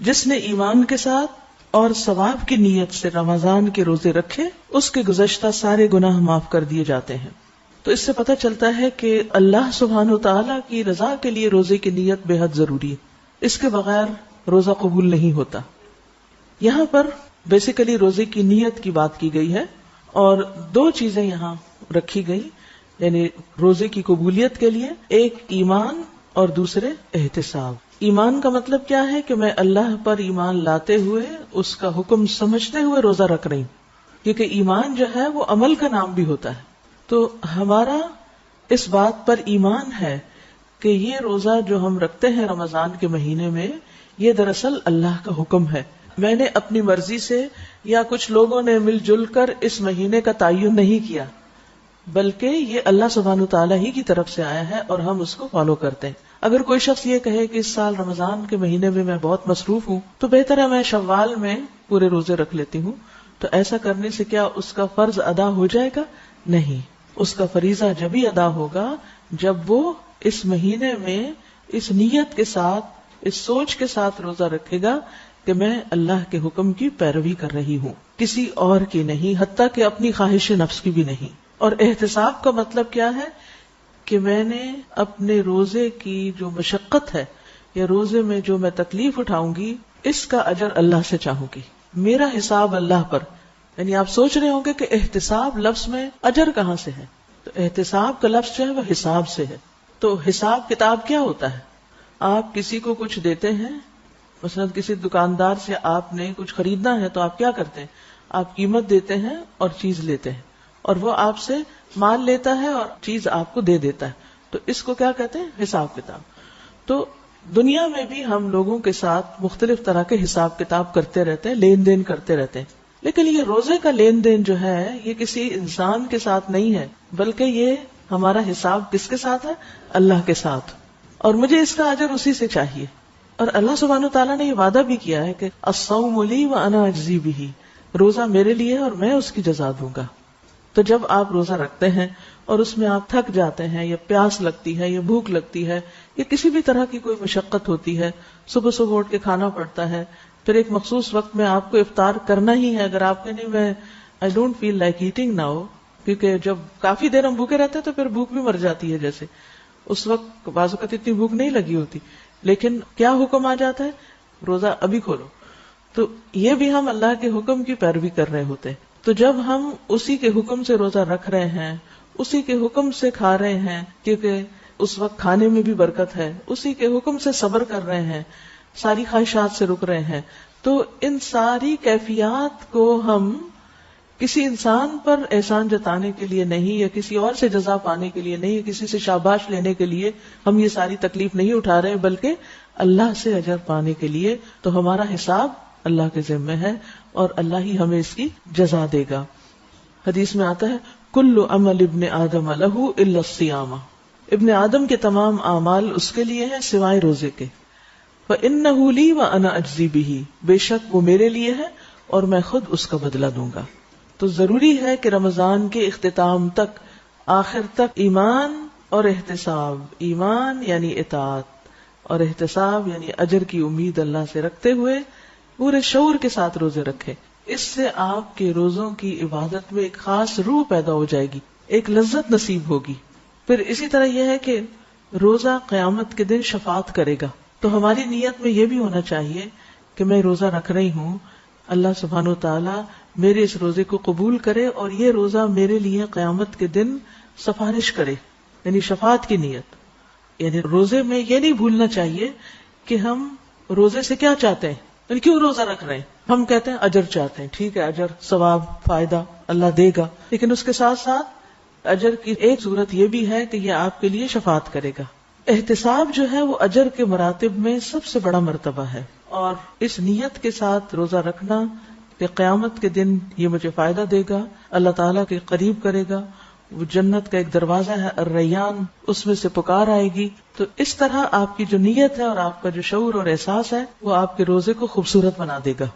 جس نے ایمان کے ساتھ اور ثواب کی نیت سے رمضان کے روزے رکھے اس کے گزشتہ سارے گناہ معاف کر دیے جاتے ہیں. تو اس سے پتہ چلتا ہے کہ اللہ سبحانہ وتعالی کی رضا کے لیے روزے کی نیت بے حد ضروری ہے. اس کے بغیر روزہ قبول نہیں ہوتا. یہاں پر بیسیکلی روزے کی نیت کی بات کی گئی ہے اور دو چیزیں یہاں رکھی گئی، یعنی روزے کی قبولیت کے لیے ایک ایمان اور دوسرے احتساب. ایمان کا مطلب کیا ہے کہ میں اللہ پر ایمان لاتے ہوئے اس کا حکم سمجھتے ہوئے روزہ رکھ رہی ہوں، کیونکہ ایمان جو ہے وہ عمل کا نام بھی ہوتا ہے. تو ہمارا اس بات پر ایمان ہے کہ یہ روزہ جو ہم رکھتے ہیں رمضان کے مہینے میں، یہ دراصل اللہ کا حکم ہے. میں نے اپنی مرضی سے یا کچھ لوگوں نے مل جل کر اس مہینے کا تعین نہیں کیا، بلکہ یہ اللہ سبحانہ تعالیٰ ہی کی طرف سے آیا ہے اور ہم اس کو فالو کرتے ہیں. اگر کوئی شخص یہ کہے کہ اس سال رمضان کے مہینے میں بہت مصروف ہوں تو بہتر ہے میں شوال میں پورے روزے رکھ لیتی ہوں، تو ایسا کرنے سے کیا اس کا فرض ادا ہو جائے گا؟ نہیں. اس کا فریضہ جبھی ادا ہوگا جب وہ اس مہینے میں اس نیت کے ساتھ، اس سوچ کے ساتھ روزہ رکھے گا کہ میں اللہ کے حکم کی پیروی کر رہی ہوں، کسی اور کی نہیں، حتیٰ کہ اپنی خواہش نفس کی بھی نہیں. اور احتساب کا مطلب کیا ہے کہ میں نے اپنے روزے کی جو مشقت ہے یا روزے میں جو میں تکلیف اٹھاؤں گی اس کا اجر اللہ سے چاہوں گی. میرا حساب اللہ پر. یعنی آپ سوچ رہے ہوں گے کہ احتساب لفظ میں اجر کہاں سے ہے؟ تو احتساب کا لفظ جو ہے وہ حساب سے ہے. تو حساب کتاب کیا ہوتا ہے؟ آپ کسی کو کچھ دیتے ہیں، مثلا کسی دکاندار سے آپ نے کچھ خریدنا ہے تو آپ کیا کرتے ہیں؟ آپ قیمت دیتے ہیں اور چیز لیتے ہیں، اور وہ آپ سے مال لیتا ہے اور چیز آپ کو دے دیتا ہے. تو اس کو کیا کہتے ہیں؟ حساب کتاب. تو دنیا میں بھی ہم لوگوں کے ساتھ مختلف طرح کے حساب کتاب کرتے رہتے ہیں، لین دین کرتے رہتے ہیں. لیکن یہ روزے کا لین دین جو ہے یہ کسی انسان کے ساتھ نہیں ہے، بلکہ یہ ہمارا حساب کس کے ساتھ ہے؟ اللہ کے ساتھ. اور مجھے اس کا اجر اسی سے چاہیے. اور اللہ سبحانہ تعالیٰ نے یہ وعدہ بھی کیا ہے کہ الصوم لی وانا اجزی بہ، روزہ میرے لیے اور میں اس کی جزا دوں گا. تو جب آپ روزہ رکھتے ہیں اور اس میں آپ تھک جاتے ہیں یا پیاس لگتی ہے یا بھوک لگتی ہے یا کسی بھی طرح کی کوئی مشقت ہوتی ہے، صبح صبح اٹھ کے کھانا پڑتا ہے، پھر ایک مخصوص وقت میں آپ کو افطار کرنا ہی ہے. اگر آپ کہیں میں I don't feel like eating now, کیونکہ جب کافی دیر ہم بھوکے رہتے ہیں تو پھر بھوک بھی مر جاتی ہے، جیسے اس وقت بعض اوقات اتنی بھوک نہیں لگی ہوتی، لیکن کیا حکم آ جاتا ہے؟ روزہ ابھی کھولو. تو یہ بھی ہم اللہ کے حکم کی پیروی کر رہے ہوتے ہیں. تو جب ہم اسی کے حکم سے روزہ رکھ رہے ہیں، اسی کے حکم سے کھا رہے ہیں، کیونکہ اس وقت کھانے میں بھی برکت ہے، اسی کے حکم سے صبر کر رہے ہیں، ساری خواہشات سے رک رہے ہیں، تو ان ساری کیفیات کو ہم کسی انسان پر احسان جتانے کے لیے نہیں، یا کسی اور سے جزا پانے کے لیے نہیں، یا کسی سے شاباش لینے کے لیے ہم یہ ساری تکلیف نہیں اٹھا رہے، بلکہ اللہ سے اجر پانے کے لیے. تو ہمارا حساب اللہ کے ذمہ ہے اور اللہ ہی ہمیں اس کی جزا دے گا. حدیث میں آتا ہے کل عمل ابن آدم لہ الا الصیام، ابن آدم کے تمام اعمال اس کے لیے ہیں سوائے روزے کے. فإنہ لی وانا اجزی بہ، بے شک وہ میرے لیے ہے اور میں خود اس کا بدلہ دوں گا. تو ضروری ہے کہ رمضان کے اختتام تک، آخر تک ایمان اور احتساب، ایمان یعنی اطاعت اور احتساب یعنی اجر کی امید اللہ سے رکھتے ہوئے پورے شعور کے ساتھ روزے رکھے. اس سے آپ کے روزوں کی عبادت میں ایک خاص روح پیدا ہو جائے گی، ایک لذت نصیب ہوگی. پھر اسی طرح یہ ہے کہ روزہ قیامت کے دن شفاعت کرے گا. تو ہماری نیت میں یہ بھی ہونا چاہیے کہ میں روزہ رکھ رہی ہوں، اللہ سبحانہ و تعالی میرے اس روزے کو قبول کرے اور یہ روزہ میرے لیے قیامت کے دن سفارش کرے، یعنی شفاعت کی نیت. یعنی روزے میں یہ نہیں بھولنا چاہیے کہ ہم روزے سے کیا چاہتے ہیں، یعنی کیوں روزہ رکھ رہے ہیں. ہم کہتے ہیں اجر چاہتے ہیں، ٹھیک ہے، اجر، ثواب، فائدہ اللہ دے گا، لیکن اس کے ساتھ ساتھ اجر کی ایک صورت یہ بھی ہے کہ یہ آپ کے لیے شفاعت کرے گا. احتساب جو ہے وہ اجر کے مراتب میں سب سے بڑا مرتبہ ہے، اور اس نیت کے ساتھ روزہ رکھنا کہ قیامت کے دن یہ مجھے فائدہ دے گا، اللہ تعالیٰ کے قریب کرے گا. وہ جنت کا ایک دروازہ ہے الریان، اس میں سے پکار آئے گی. تو اس طرح آپ کی جو نیت ہے اور آپ کا جو شعور اور احساس ہے وہ آپ کے روزے کو خوبصورت بنا دے گا.